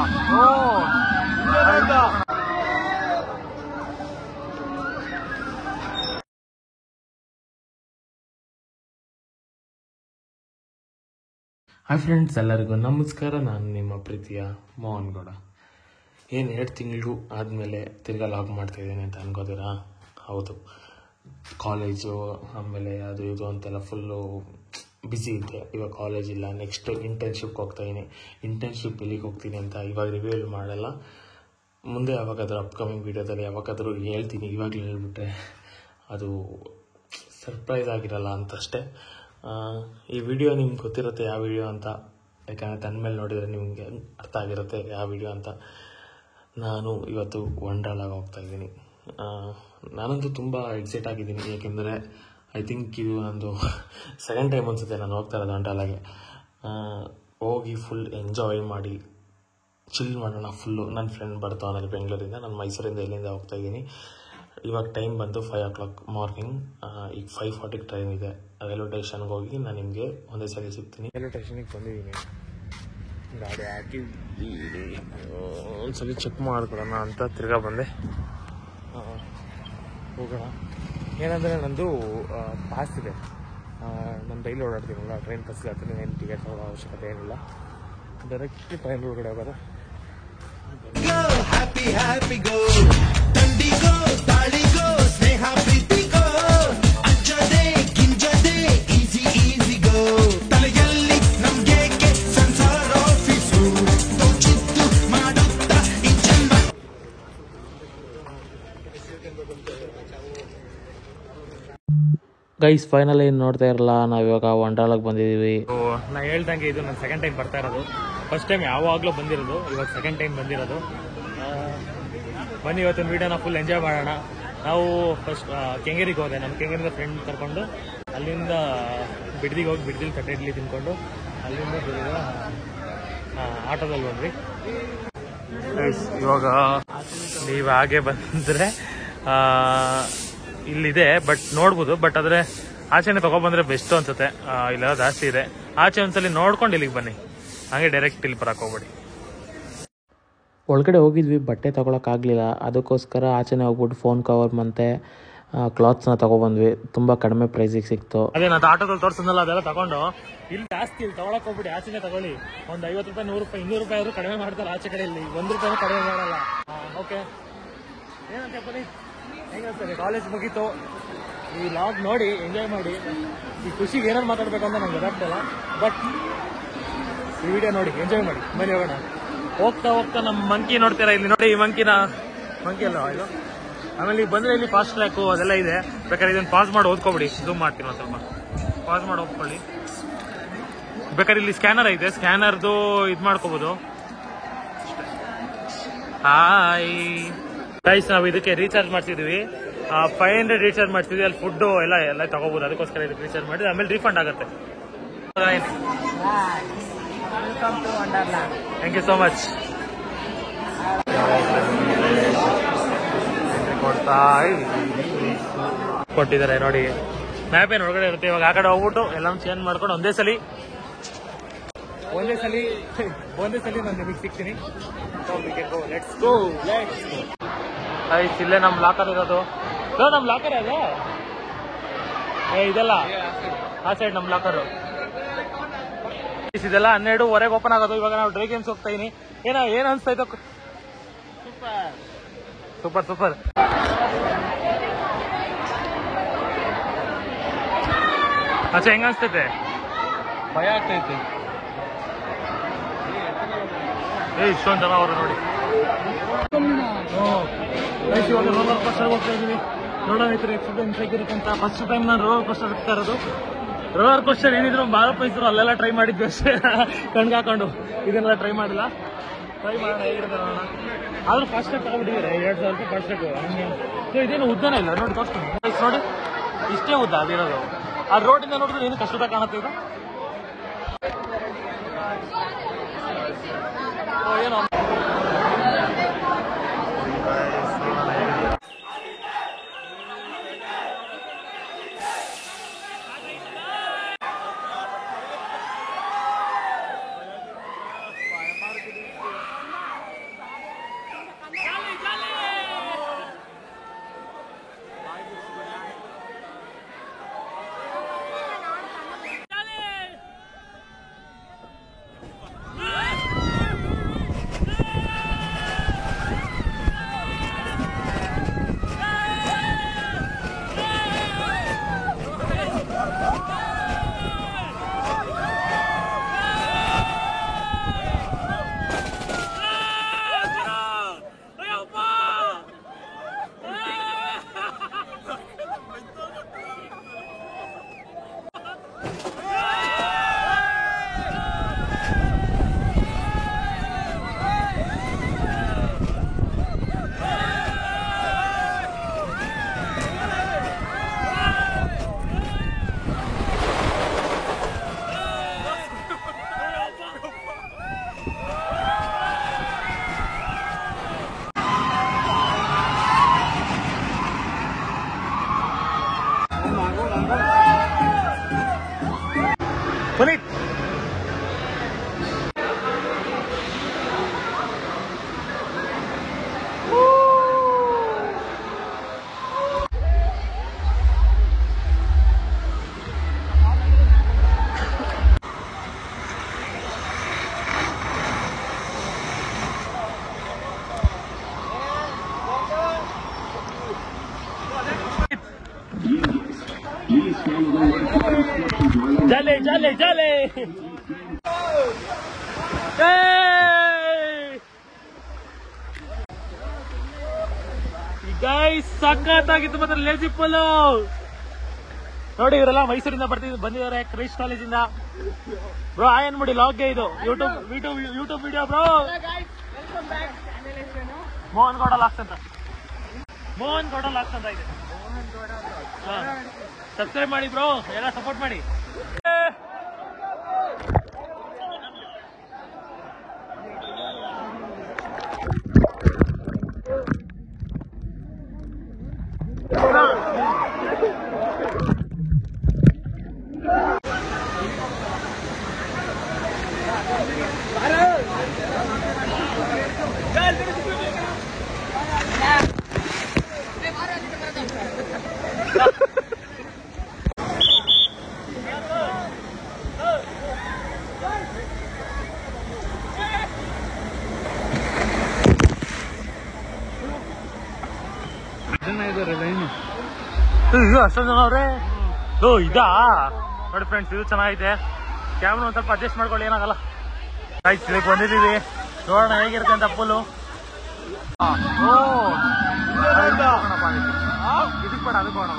Hi friends, ಎಲ್ಲರಿಗೂ ನಮಸ್ಕಾರ. ನಾನು ನಿಮ್ಮ ಪ್ರೀತಿಯ ಮೋಹನ್ ಗೌಡ. ಏನು 2 ತಿಂಗಳು ಆದಮೇಲೆ ತಿರ್ಗಾ ಲಾಗ್ ಮಾಡ್ತಾಯಿದ್ದೀನಿ ಅಂತ ಅನ್ಕೋತೀರಾ? ಹೌದು, ಕಾಲೇಜು ಆಮೇಲೆ ಅದು ಇದು ಅಂತೆಲ್ಲ ಫುಲ್ಲು ಬ್ಯುಸಿ ಇದ್ದೆ. ಇವಾಗ ಕಾಲೇಜ್ ಇಲ್ಲ. ನೆಕ್ಸ್ಟ್ ಇಂಟರ್ನ್ಶಿಪ್ಗೆ ಹೋಗ್ತಾಯಿದ್ದೀನಿ. ಇಂಟರ್ನ್ಶಿಪ್ ಎಲ್ಲಿಗೆ ಹೋಗ್ತೀನಿ ಅಂತ ಇವಾಗ ರಿವ್ಯೂ ಮಾಡಲ್ಲ. ಮುಂದೆ ಯಾವಾಗಾದರೂ ಅಪ್ಕಮಿಂಗ್ ವೀಡಿಯೋದಲ್ಲಿ ಯಾವಾಗಾದರೂ ಹೇಳ್ತೀನಿ. ಇವಾಗಲೇ ಹೇಳ್ಬಿಟ್ರೆ ಅದು ಸರ್ಪ್ರೈಸ್ ಆಗಿರಲ್ಲ ಅಂತಷ್ಟೇ. ಈ ವಿಡಿಯೋ ನಿಮ್ಗೆ ಗೊತ್ತಿರುತ್ತೆ ಯಾವ ವಿಡಿಯೋ ಅಂತ, ಯಾಕಂದರೆ ತನ್ನ ಮೇಲೆ ನೋಡಿದರೆ ನಿಮಗೆ ಅರ್ಥ ಆಗಿರುತ್ತೆ ಯಾವ ವಿಡಿಯೋ ಅಂತ. ನಾನು ಇವತ್ತು ವಂಡರ್ಲಾಗೆ ಹೋಗ್ತಾಯಿದ್ದೀನಿ. ನಾನಂತೂ ತುಂಬ ಎಕ್ಸೈಟ್ ಆಗಿದ್ದೀನಿ, ಏಕೆಂದರೆ ಐ ಥಿಂಕ್ ಇದು ನಂದು ಸೆಕೆಂಡ್ ಟೈಮ್ ಅನಿಸುತ್ತೆ ನಾನು ಹೋಗ್ತಾ ಇರೋದು ವಂಡರ್ಲಾಗೆ. ಹೋಗಿ ಫುಲ್ ಎಂಜಾಯ್ ಮಾಡಿ ಚಿಲ್ ಮಾಡೋಣ ಫುಲ್ಲು. ನನ್ನ ಫ್ರೆಂಡ್ ಬರ್ತಾವನಲ್ಲಿ ಬೆಂಗಳೂರಿಂದ, ನಾನು ಮೈಸೂರಿಂದ ಇಲ್ಲಿಂದ ಹೋಗ್ತಾಯಿದ್ದೀನಿ. ಇವಾಗ ಟೈಮ್ ಬಂದು 5 o'clock ಮಾರ್ನಿಂಗ್. ಈಗ 5:40 ಟ್ರೈನ್ ಇದೆ. ರೈಲ್ವೆ ಸ್ಟೇಷನ್ಗೆ ಹೋಗಿ ನಾನು ನಿಮಗೆ ಒಂದೇ ಸಲ ಸಿಗ್ತೀನಿ. ರೈಲ್ವೆ ಸ್ಟೇಷನಿಗೆ ಬಂದಿದ್ದೀನಿ, ಗಾಡಿ ಹಾಕಿದ್ದೀನಿ. ಒಂದ್ಸಲ ಚೆಕ್ ಮಾಡ್ಕೊಡೋಣ ಅಂತ ತಿರ್ಗಾ ಬಂದೆ. ಹೋಗೋಣ. ಏನಂದರೆ ನಂದು ಪಾಸ್ ಇದೆ. ನಾನು ಡೈಲಿ ಓಡಾಡ್ತೀನಲ್ಲ, ಟ್ರೈನ್ ಪಾಸ್ ಆಗ್ತೀನಿ. ಏನು ಟಿಕೆಟ್ ತಗೊಳ್ಳೋ ಅವಶ್ಯಕತೆ ಏನಿಲ್ಲ. ಡೈರೆಕ್ಟ್ ಟ್ರೈನ್ ಒಳಗಡೆ ಹೋಗೋದು. ಗೈಸ್, ಫೈನಲ್ ಏನು ನೋಡ್ತಾ ಇರಲ್ಲ, ನಾವಿವಾಗ ವಂಡರ್ಲಾಗೆ ಬಂದಿದ್ದೀವಿ. ನಾ ಹೇಳ್ದಂಗೆ ಇದು ನಾನು ಸೆಕೆಂಡ್ ಟೈಮ್ ಬರ್ತಾ ಇರೋದು. ಫಸ್ಟ್ ಟೈಮ್ ಯಾವಾಗಲೂ ಬಂದಿರೋದು, ಇವಾಗ ಸೆಕೆಂಡ್ ಟೈಮ್ ಬಂದಿರೋದು. ಬನ್ನಿ ಇವತ್ತಿನ ವೀಡಿಯೋನ ಫುಲ್ ಎಂಜಾಯ್ ಮಾಡೋಣ. ನಾವು ಫಸ್ಟ್ ಕೆಂಗೇರಿಗೆ ಹೋದೆ. ನಮ್ಮ ಕೆಂಗೇರಿಂದ ಫ್ರೆಂಡ್ ಕರ್ಕೊಂಡು ಅಲ್ಲಿಂದ ಬಿಡ್ದಿಗೆ ಹೋಗಿ ಬಿಡ್ದಿಲಿ ತಟ್ಟೆ ಇಡ್ಲಿ ತಿನ್ಕೊಂಡು ಅಲ್ಲಿಂದ ಆಟೋದಲ್ಲಿ ಬಂದ್ವಿ. ಇವಾಗ ನೀವು ಹಾಗೆ ಬಂದರೆ ಇಲ್ಲಿದೆ, ಬಟ್ ನೋಡ್ಬೋದು. ಬಟ್ ಆದರೆ ಆಚೆನೆ ತೊಗೊಬಂದ್ರೆ ಬೆಸ್ಟ್ ಅನ್ಸುತ್ತೆ. ಇಲ್ಲ ಜಾಸ್ತಿ ಇದೆ. ಆಚೆ ಒಂದ್ಸಲಿ ನೋಡ್ಕೊಂಡು ಇಲ್ಲಿಗೆ ಬನ್ನಿ, ಹಾಗೆ ಡೈರೆಕ್ಟ್ ಇಲ್ಲಿ ಬರಕ್ಕೆ ಹೋಗ್ಬೇಡಿ. ಒಳಗಡೆ ಹೋಗಿದ್ವಿ, ಬಟ್ಟೆ ತೊಗೊಳಕ್ಕಾಗಲಿಲ್ಲ. ಅದಕ್ಕೋಸ್ಕರ ಆಚೆನೇ ಹೋಗ್ಬಿಟ್ಟು ಫೋನ್ ಕವರ್ ಮತ್ತು ಕ್ಲಾತ್ಸ್ನ ತೊಗೊಬಂದ್ವಿ. ತುಂಬ ಕಡಿಮೆ ಪ್ರೈಸಿಗೆ ಸಿಕ್ತು. ಅದೇ ನಾನು ಆಟೋದಲ್ಲಿ ತೋರಿಸಿದ್ನಲ್ಲ, ಅದೆಲ್ಲ ತಗೊಂಡು ಇಲ್ಲಿ ಜಾಸ್ತಿ ಇಲ್ಲಿ ತೊಗೊಳಕ್ಕೆ ಹೋಗ್ಬಿಡಿ. ಆಚೆನೇ ತಗೊಳ್ಳಿ. ಒಂದು 50 ರೂಪಾಯಿ, 100 ರೂಪಾಯಿ, 200 ರೂಪಾಯಿ ಆದರೂ ಕಡಿಮೆ ಮಾಡ್ತಾರೆ ಆಚೆ ಕಡೆಯಲ್ಲಿ. 1 ರೂಪಾಯಿ ಕಡಿಮೆ ಮಾಡಲ್ಲ. ಓಕೆ, ಏನಂತ ಬನ್ನಿ. ಹೆಂಗನ್ಸರಿ ಕಾಲೇಜ್ ಮುಗೀತು. ಈ ಲಾಗ್ ನೋಡಿ ಎಂಜಾಯ್ ಮಾಡಿ. ಈ ಖುಷಿಗೆ ಏನಾರು ಮಾತಾಡಬೇಕು ಅಂತ ನಂಗೆ ಗೊತ್ತಾಗ್ತಿಲ್ಲ, ಬಟ್ ಈ ವಿಡಿಯೋ ನೋಡಿ ಎಂಜಾಯ್ ಮಾಡಿ. ಬನ್ನಿ ಹೋಗೋಣ. ಹೋಗ್ತಾ ಹೋಗ್ತಾ ನಮ್ಮ ಮಂಕಿ ನೋಡ್ತೀರಾ, ಇಲ್ಲಿ ನೋಡಿ. ಈ ಮಂಕಿ ಅಲ್ಲ ಇದು. ಆಮೇಲೆ ಈಗ ಬಂದರೆ ಇಲ್ಲಿ ಫಾಸ್ಟ್ ಟ್ರ್ಯಾಕು ಅದೆಲ್ಲ ಇದೆ. ಬೇಕಾದ್ರೆ ಇದನ್ನು ಪಾಸ್ ಮಾಡಿ ಓದ್ಕೊಬಿಡಿ. ಝೂಮ್ ಮಾಡ್ತೀನಿ ಒಂದು ಸ್ವಲ್ಪ. ಪಾಸ್ ಮಾಡಿ ಓದ್ಕೊಳ್ಳಿ. ಬೇಕಾದ್ರೆ ಇಲ್ಲಿ ಸ್ಕ್ಯಾನರ್ ಐತೆ, ಸ್ಕ್ಯಾನರ್ದು ಇದು ಮಾಡ್ಕೋಬೋದು. ಹಾಯ್ ಗೈಸ್, ನಾವು ಇದಕ್ಕೆ ರೀಚಾರ್ಜ್ ಮಾಡ್ತಿದ್ವಿ. 500 ರೀಚಾರ್ಜ್ ಮಾಡ್ತಿದ್ವಿ. ಅಲ್ಲಿ ಫುಡ್ಡು ಎಲ್ಲ ತಗೋಬೋದು. ಅದಕ್ಕೋಸ್ಕರ ಇದಕ್ಕೆ ರೀಚಾರ್ಜ್ ಮಾಡಿದ್ರೆ ಆಮೇಲೆ ರೀಫಂಡ್ ಆಗುತ್ತೆ. Thank you so much. ಕೊಟ್ಟಿದ್ದಾರೆ ನೋಡಿ. ಮ್ಯಾಪ್ ಏನು ಒಳಗಡೆ ಇರುತ್ತೆ. ಇವಾಗ ಆ ಕಡೆ ಹೋಗ್ಬಿಟ್ಟು ಎಲ್ಲ ಚೇಂಜ್ ಮಾಡ್ಕೊಂಡು ಒಂದೇ ಸಲ ನಾನು ನಿಮಗೆ ಸಿಗ್ತೀನಿ. Let's go. ಇಲ್ಲೇ ನಮ್ಮ ಲಾಕರ್ ಇರೋದು. ನಮ್ಮ ಲಾಕರ್ ಅದು ಇದೆಲ್ಲ ಆ ಸೈಡ್ ನಮ್ಮ ಲಾಕರು. ಇದೆಲ್ಲ 12:15 ಓಪನ್ ಆಗೋದು. ಇವಾಗ ನಾವು ಡ್ರೈ ಗೇಮ್ಸ್ ಹೋಗ್ತಾ ಇದೀನಿ. ಏನ್ ಅನ್ಸ್ತಾಯ್ತು? Super super. ಅಚ್ಚಾ, ಹೆಂಗ ಅನ್ಸ್ತೈತೆ? ಭಯ ಆಗ್ತೈತೆ. ಇಷ್ಟೊಂದು ಜನ ಅವರು ನೋಡಿ. ಇವಾಗ ರೋಲರ್ ಕೋಸ್ಟರ್ ಹೋಗ್ತಾ ಇದೀವಿ. ನೋಡೋಣ ಎಕ್ಸ್ಪೀರಿಯನ್ಸ್ ಹೇಗಿರುತ್ತಂತ. ಫಸ್ಟ್ ಟೈಮ್ ನಾನು ರೋಲರ್ ಕೋಸ್ಟರ್ ಹೋಗ್ತಾ ಇರೋದು. ರೋಲರ್ ಕೋಸ್ಟರ್ ಏನಿದ್ರು ಭಾಳ ಪೈಸರು ಅಲ್ಲೆಲ್ಲ ಟ್ರೈ ಮಾಡಿದ್ವಿ ಅಷ್ಟೇ, ಕಣ್ಗೆ ಹಾಕೊಂಡು. ಇದನ್ನೆಲ್ಲ ಟ್ರೈ ಮಾಡಿಲ್ಲ. ಟ್ರೈ ಮಾಡೋಣ, ಹೇಗಿರುತ್ತೆ ನೋಡೋಣ. ಆದ್ರೂ ಫಾಸ್ಟ್ ಟ್ಯಾಗ್ ತಗೊಂಡಿದ್ದೀರಿ 2,000 ರೂಪಾಯಿ ಫಾಸ್ಟ್ ಟ್ಯಾಗ್. ಹಂಗೆ ಇದೇನು ಉದ್ದನೇ ಇಲ್ಲ ನೋಡಿ, ತೋರಿಸ್ತೀನಿ ನೋಡಿ. ಇಷ್ಟೇ ಉದ್ದ ಅದಿರೋದು. ಆ ರೋಡಿಂದ ನೋಡಿದ್ರೆ ಏನು ಕಷ್ಟದ ಕಾಣುತ್ತೆ ಇದು. ಏನೋ ಜಾಲೆ ಜಾಲೆ ಗೈಸ್ ಸಖತ್ತಾಗಿತ್ತು ಮಾತ್ರ ಲೇಜಿ ಪುಲ್ಲು. ನೋಡಿ ಇವರೆಲ್ಲ ಮೈಸೂರಿಂದ ಬಂದಿದ್ದಾರೆ ಕ್ರೈಸ್ಟ್ ಕಾಲೇಜಿಂದ. ಬ್ರೋ ಆಯ್ ಅನ್ಬಿಡಿ ಲಾಗ್ಗೆ ಇದು YouTube video bro. Mohan Gowda ಲಾಕ್ಸ್ ಅಂತ ಇದೆ. ಸಬ್ಸ್ಕ್ರೈಬ್ ಮಾಡಿ ಬ್ರೋ, ಎಲ್ಲ ಸಪೋರ್ಟ್ ಮಾಡಿ. ಅಷ್ಟೊಂದು ಜನ ಅವ್ರೆ. ಇದಾ ನೋಡಿ ಫ್ರೆಂಡ್ಸ್, ಇದು ಚೆನ್ನಾಗೈತೆ. ಕ್ಯಾಮ್ರಾ ಒಂದ್ ಸ್ವಲ್ಪ ಅಡ್ಜಸ್ಟ್ ಮಾಡ್ಕೊಳ್ಳಿ, ಏನಾಗಲ್ಲ. ಆಯ್ತು ಇದಕ್ಕೆ ಬಂದಿದ್ದೀವಿ, ನೋಡೋಣ ಹೇಗಿರುತ್ತೆ ಅಂತ ಫುಲ್ಲು. ಇದಕ್ಕೆ ಬೇಡ ಅದಕ್ಕೆ ಹೋಗೋಣ.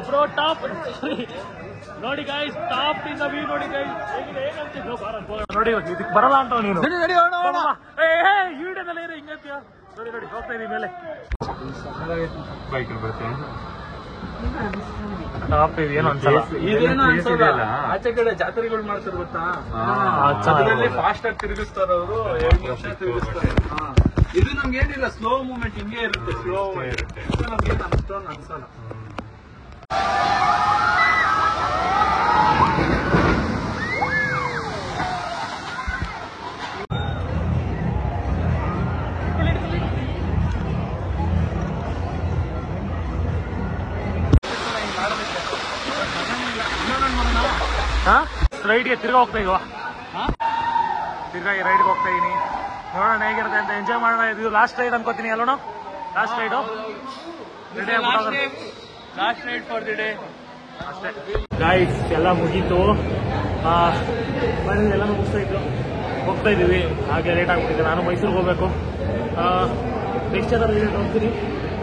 ಬ್ರೋ ಟಾಪ್ ನೋಡಿ ಗೈಸ್, ಟಾಪ್ ಇಂದ ವ್ಯೂ ನೋಡಿ ಗೈಸ್. ನೋಡಿ ಇದಕ್ಕೆ ಬರಲ್ಲ ಅಂತ ನೀನು ಈ ವಿಡಿಯೋದಲ್ಲಿ ಹಿಂಗಂತೀಯ. ನೋಡಿ ನೋಡಿ ಹೋಗ್ತಾ ಇದೀವಿ ಮೇಲೆ. ಟಾಪ್ ಏನು ಅನ್ಸಲ್ಲ, ಆಚೆ ಕಡೆ ಜಾತ್ರೆಗಳು ಮಾಡ್ತಾರೆ ಗೊತ್ತಾ, ಫಾಸ್ಟ್ ಆಗಿ ತಿರುಗಿಸ್ತಾರ ಅವರು, 2 ನಿಮಿಷ ತಿರುಗಿಸ್ತಾರೆ. ಇದು ನಮ್ಗೆ ಏನಿಲ್ಲ, ಸ್ಲೋ ಮೂವ್ಮೆಂಟ್ ಹಿಂಗೆ ಇರುತ್ತೆ, ಸ್ಲೋ ಇರುತ್ತೆ, ನಮ್ಗೇನು ಅಷ್ಟೊಂದು ಅನ್ಸಲ್ಲ. ರೈಡ್ಗೆ ತಿರ್ಗಾ ಹೋಗ್ತಾ ಇದೀವ, ತಿರ್ಗಾ ಈ ರೈಡ್ಗೆ ಹೋಗ್ತಾ ಇದೀನಿ. ನೋಡೋಣ ಹೇಗಿರುತ್ತೆ ಅಂತ, ಎಂಜಾಯ್ ಮಾಡೋಣ. ಇದು ಲಾಸ್ಟ್ ರೈಡ್ ಅನ್ಕೋತೀನಿ ಅಲ್ಲೋಣ, last ride. Last ride for the day ಅಷ್ಟೇ ಗೈಸ್. ಎಲ್ಲ ಮುಗೀತು, ಮನೇಲಿ ಎಲ್ಲ ಹೋಗ್ತಾ ಇದೀವಿ. ಹಾಗೆ ಲೇಟ್ ಆಗ್ಬಿಟ್ಟಿದೆ. ನಾನು ಮೈಸೂರಿಗೆ ಹೋಗ್ಬೇಕು. ನೆಕ್ಸ್ಟ್ ಏನಾದ್ರು ವಿಡಿಯೋ ತೋರಿಸ್ತೀನಿ.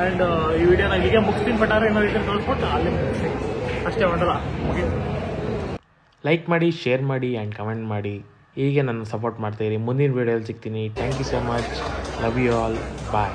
ಆ್ಯಂಡ್ ಈ ವಿಡಿಯೋನ ಇಲ್ಲಿಗೆ ಮುಗಿಸ್ತೀನಿ. ಬಟ್ ಆದ್ರೆ ಏನೋ ವಿಡಿಯೋ ತೋರಿಸ್ಬಿಟ್ಟು ಅಲ್ಲಿ ಮುಗಿಸ್ತೀನಿ ಅಷ್ಟೇ. ಹೊಂಡಲ್ಲ ಮುಗೀತು. ಲೈಕ್ ಮಾಡಿ, ಶೇರ್ ಮಾಡಿ ಆ್ಯಂಡ್ ಕಮೆಂಟ್ ಮಾಡಿ. ಹೀಗೆ ನನ್ನ ಸಪೋರ್ಟ್ ಮಾಡ್ತಾಯಿರಿ. ಮುಂದಿನ ವೀಡಿಯೋದಲ್ಲಿ ಸಿಗ್ತೀನಿ. Thank you so much. Love you all. Bye.